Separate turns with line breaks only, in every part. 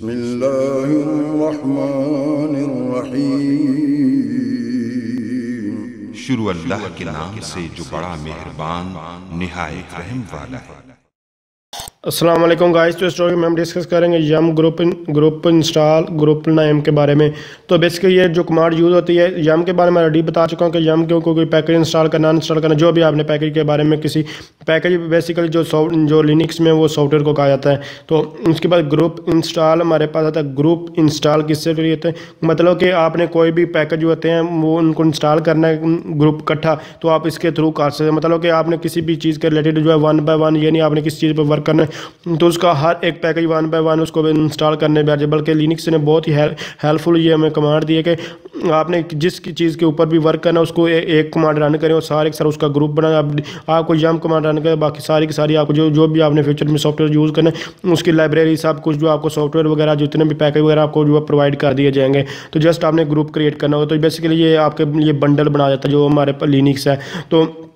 बिस्मिल्लाहिर्रहमानिर्रहीम।
शुरू अल्लाह के नाम से जो बड़ा मेहरबान निहायत रहम वाला है।
अस्सलाम वालेकुम गाइस। तो स्टोरी में हम डिस्कस करेंगे यम ग्रुप इंस्टॉल ग्रुप नेम के बारे में। तो बेसिकली ये जो कमांड यूज़ होती है यम के बारे में ऑलरेडी बता चुका हूँ कि यम के कोई पैकेज इंस्टॉल करना इंस्टॉल करना, जो भी आपने पैकेज के बारे में किसी पैकेज बेसिकली जो लिनक्स में वो सॉफ्टवेयर को कहा जाता है। तो उसके बाद ग्रुप इंस्टॉल हमारे पास आता है। ग्रुप इंस्टॉल किससे लिए होते हैं, मतलब कि आपने कोई भी पैकेज होते हैं वो उनको इंस्टॉल करना है ग्रुप इकट्ठा, तो आप इसके थ्रू कर सकते हैं। मतलब कि आपने किसी भी चीज़ के रिलेटेड जो है 1 बाय 1, यानी आपने किसी चीज़ पर वर्क करना है तो उसका हर एक पैकेज 1 बाय 1 उसको इंस्टॉल करने बैठे। बल्कि लिनक्स ने बहुत ही हेल्पफुल ये हमें कमांड दी है कि आपने जिस चीज़ के ऊपर भी वर्क करना है उसको एक कमांड रन करें और सारे के सारे उसका ग्रुप बनाए। आपको यम कमांड रन करें, बाकी सारी की सारी आपको जो भी आपने फ्यूचर में सॉफ्टवेयर यूज़ करना है उसकी लाइब्रेरी सब कुछ जो आपको सॉफ्टवेयर वगैरह जितने भी पैकेज वगैरह आपको जो है प्रोवाइड कर दिए जाएंगे। तो जस्ट आपने ग्रुप क्रिएट करना होगा। तो बेसिकली ये आपके लिए बंडल बना जाता है जो हमारे पास लिनक्स है। तो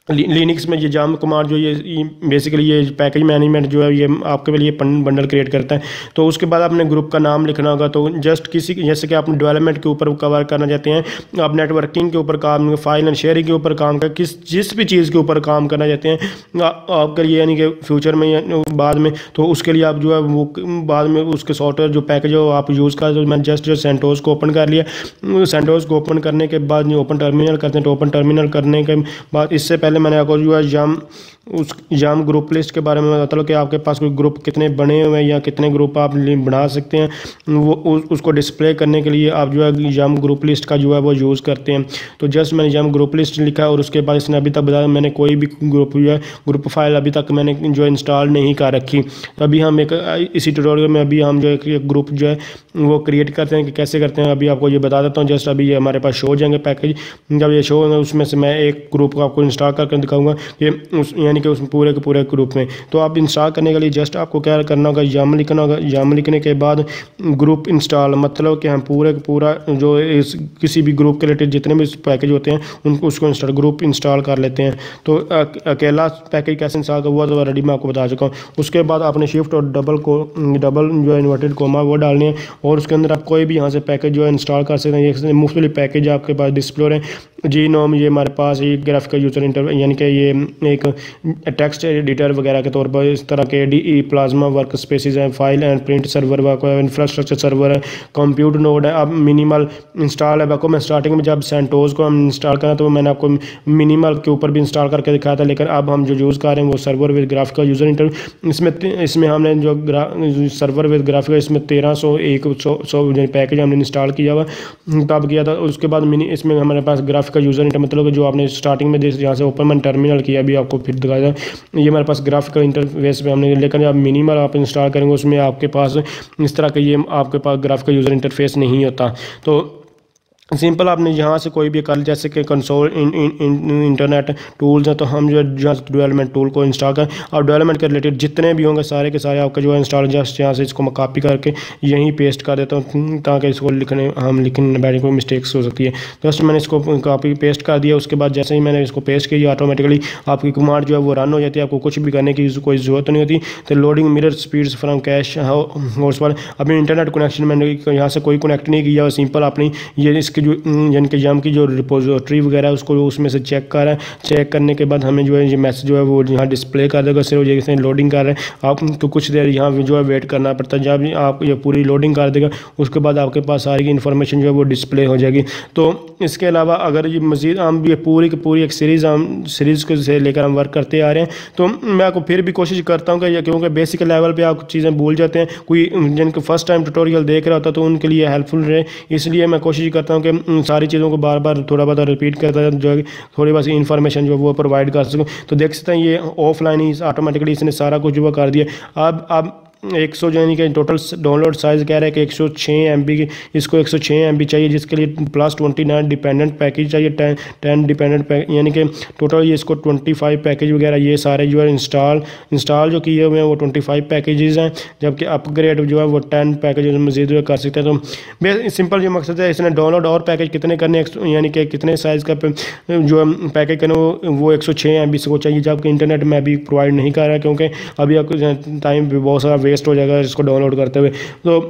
लिनक्स में ये यम कमांड जो ये बेसिकली ये पैकेज मैनेजमेंट जो है ये आपके लिए बंडल क्रिएट करता है। तो उसके बाद आपने ग्रुप का नाम लिखना होगा। तो जस्ट किसी जैसे कि आप डेवलपमेंट के ऊपर कवर करना चाहते हैं, आप नेटवर्किंग के ऊपर काम, फाइल एंड शेयरिंग के ऊपर काम कर जिस भी चीज़ के ऊपर काम करना चाहते हैं आपके लिए, यानी कि फ्यूचर में बाद में, तो उसके लिए आप जो है वो बाद में उसके सॉफ्टवेयर जो पैकेज हो आप यूज़ कर। तो मैंने जस्ट जो सेंटोस को ओपन कर लिया। सेंटोस को ओपन करने के बाद ओपन टर्मिनल करते हैं। तो ओपन टर्मिनल करने के बाद इससे पहले मैंने आपको जो है यम ग्रुप लिस्ट के बारे में बताता कि आपके पास कोई ग्रुप कितने बने हुए हैं या कितने ग्रुप आप बना सकते हैं। वो उसको डिस्प्ले करने के लिए आप जो है यम ग्रुप लिस्ट का जो है वो यूज़ करते हैं। तो जस्ट मैंने यम ग्रुप लिस्ट लिखा और उसके बाद इसने अभी तक बताया मैंने कोई भी ग्रुप जो है ग्रुप फाइल अभी तक मैंने जो इंस्टॉल नहीं कर रखी। तो अभी हम एक इसी ट्यूटोरियल में अभी हम जो एक ग्रुप जो है वो क्रिएट करते हैं कि कैसे करते हैं अभी आपको ये बता देता हूँ। जस्ट अभी ये हमारे पास शो हो जाएंगे पैकेज। जब ये शो होंगे उसमें से मैं एक ग्रुप को आपको इंस्टॉल करके दिखाऊंगा कि यानी कि उस पूरे के पूरे ग्रुप में। तो आप इंस्टॉल करने के लिए जस्ट आपको क्या करना होगा, यम लिखना होगा। यम लिखने के बाद ग्रुप इंस्टॉल, मतलब कि हम पूरे पूरा जो इस किसी भी ग्रुप के रिलेटेड जितने भी पैकेज होते हैं उनको उसको ग्रुप इंस्टॉल कर लेते हैं। तो अकेला पैकेज कैसे इंस्टॉल हुआ तो ऑलरेडी मैं आपको बता चुका हूँ। उसके बाद आपने शिफ्ट और डबल जो है इन्वर्टेड कोमा वो डालने हैं और उसके अंदर आप कोई भी यहाँ से पैकेज जो है इंस्टॉल कर सकते हैं। ये मुख्तलिफ पैकेज आपके पास डिस्प्ले हो रहे हैं। जीनोम ये हमारे पास ये ग्राफिकल यूजर इंटरफेस यानी कि ये एक टेक्स्ट एडिटर वगैरह के तौर पर इस तरह के DE प्लाज्मा वर्क स्पेसिस हैं, file and print server work, infrastructure server है, कंप्यूटर नोड है। अब मिनिमल इंस्टॉल है। आपको मैं स्टार्टिंग में जब सेंटोस को हम इंस्टॉल करें तो मैंने आपको मिनिमल के ऊपर भी इंस्टॉल करके दिखाया था, लेकिन अब हम जो यूज़ कर रहे हैं वो server with graphical user interface. इसमें हमने जो सर्वर विद ग्राफिकल इसमें 1300 पैकेज हमने इंस्टॉल किया हुआ तब किया था। उसके बाद इसमें हमारे पास ग्राफिकल यूजर इंटरफेस मतलब जो आपने स्टार्टिंग में यहाँ से ओपन मैंने टर्मिनल किया अभी आपको फिर दिखाया था। ये हमारे पास ग्राफिकल इंटरफेस पे हमने, लेकिन जब मिनिमल आप इंस्टॉल करेंगे उसमें आपके पास इस तरह का ये आपके पास ग्राफिकल यूजर इंटरफेस नहीं होता। तो सिंपल आपने यहाँ से कोई भी कर, जैसे कि कंसोल इंटरनेट टूल्स हैं तो हम जो है डेवलपमेंट टूल को इंस्टॉल करें और डेवलपमेंट के रिलेटेड जितने भी होंगे सारे के सारे आपका जो है इंस्टॉल जस्ट यहाँ से इसको मैं कॉपी करके यहीं पेस्ट कर देता हूँ ताकि इसको लिखने बैठने को मिस्टेक्स हो सकती है। जस्ट मैंने इसको कॉपी पेस्ट कर दिया। उसके बाद जैसे ही मैंने इसको पेस्ट किया ऑटोमेटिकली आपकी कमांड जो है वो रन हो जाती है। आपको कुछ भी करने की कोई ज़रूरत नहीं होती। तो loading mirror speeds from cash hotspot, अभी इंटरनेट कनेक्शन मैंने यहाँ से कोई कनेक्ट नहीं किया। सिंपल अपनी ये इसके जो यानी कि यम की जो रिपोजिटरी वगैरह है उसको उसमें से चेक कर रहा है। चेक करने के बाद हमें जो है ये मैसेज जो है वो यहाँ डिस्प्ले कर देगा। सिर्फ जैसे लोडिंग कर रहे हैं आपको कुछ देर यहाँ जो है वेट करना पड़ता है। जब आप ये पूरी लोडिंग कर देगा उसके बाद आपके पास सारी की इन्फॉर्मेशन जो है वो डिस्प्ले हो जाएगी। तो इसके अलावा अगर ये मज़ीद हम ये पूरी की पूरी एक सीरीज़ को से लेकर हम वर्क करते आ रहे हैं तो मैं आपको फिर भी कोशिश करता हूँ कि क्योंकि बेसिक लेवल पर आप चीज़ें भूल जाते हैं, कोई जिनके फर्स्ट टाइम ट्यूटोरियल देख रहा होता है तो उनके लिए हेल्पफुल रहे, इसलिए मैं कोशिश करता हूँ कि सारी चीज़ों को बार बार थोड़ा बहुत रिपीट करता है जो थोड़ी बहुत इन्फॉर्मेशन जो वो प्रोवाइड कर सकूँ। तो देख सकते हैं ये ऑफलाइन ही ऑटोमेटिकली इसने सारा कुछ जो कर दिया। अब 100 यानी कि टोटल डाउनलोड साइज़ कह रहा है कि 106 MB की, इसको 106 MB चाहिए जिसके लिए प्लस 29 डिपेंडेंट पैकेज चाहिए, 10 डिपेंडेंट यानी कि टोटल ये इसको 25 पैकेज वगैरह ये सारे जो है इंस्टॉल जो किए हुए हैं वो 25 पैकेजेस हैं, जबकि अपग्रेड जो है वो 10 पैकेज मजीद कर सकते हैं। तो सिंपल जो मकसद है इसने डाउनलोड और पैकेज कितने करने यानी कि कितने साइज़ का जो पैकेज करना वो 106 MB को चाहिए, जबकि इंटरनेट में अभी प्रोवाइड नहीं कर रहा है क्योंकि अभी आपको टाइम भी बहुत सारा वेस्ट हो जाएगा इसको डाउनलोड करते हुए। तो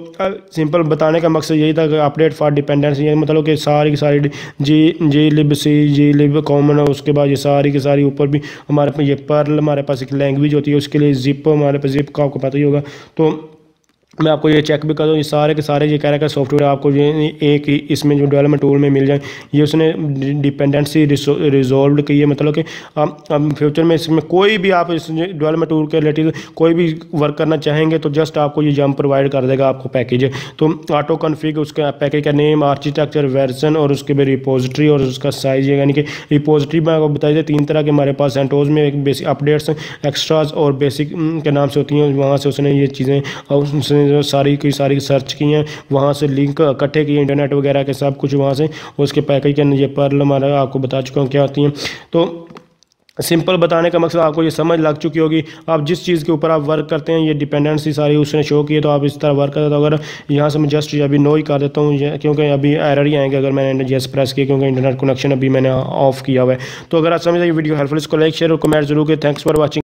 सिंपल बताने का मकसद यही था कि अपडेट फॉर डिपेंडेंसी, मतलब कि सारी की सारी जी लिब कॉमन है, उसके बाद ये सारी की सारी ऊपर भी हमारे पास ये पर्ल हमारे पास एक लैंग्वेज होती है, उसके लिए जिप हमारे पास, जिप का आपको पता ही होगा। तो मैं आपको ये चेक भी कर दूँ, ये सारे के सारे ये कह रहा है कि सॉफ्टवेयर आपको ये एक ही इसमें जो डेवलपमेंट टूल में मिल जाए। ये उसने डिपेंडेंसी रिजॉल्व की है, मतलब कि अब फ्यूचर में इसमें कोई भी आप इस डेवलपमेंट टूल के रिलेटेड कोई भी वर्क करना चाहेंगे तो जस्ट आपको ये जम प्रोवाइड कर देगा आपको पैकेज। तो ऑटो कॉन्फ़िग, उसका पैकेज का नेम, आर्किटेक्चर, वर्जन और उसके बाद रिपोजिटरी और उसका साइज, यानी कि रिपोजिटरी में आपको बताइए दे 3 तरह के हमारे पास सेंटोस में एक बेसिक अपडेट्स, एक्स्ट्राज और बेसिक के नाम से होती हैं। वहाँ से उसने ये चीज़ें और उसने जो सारी की सारी सर्च की हैं, वहाँ से लिंक इकट्ठे किए इंटरनेट वगैरह के सब कुछ वहाँ से, उसके पैकेज के ये पर्ल हमारा आपको बता चुका हूँ क्या होती हैं। तो सिंपल बताने का मकसद आपको ये समझ लग चुकी होगी। आप जिस चीज़ के ऊपर आप वर्क करते हैं ये डिपेंडेंसी सारी उसने शो की है, तो आप इस तरह वर्क करते हो। अगर यहाँ से मैं जस्ट अभी नो ही कर देता हूँ क्योंकि अभी एरर ही आएंगे अगर मैंने यस प्रेस किया, क्योंकि इंटरनेट कनेक्शन अभी मैंने ऑफ किया हुआ है। तो अगर आप समझ ये वीडियो हेल्पफुल, इसको लाइक शेयर और कमेंट जरूर करें। Thanks for watching.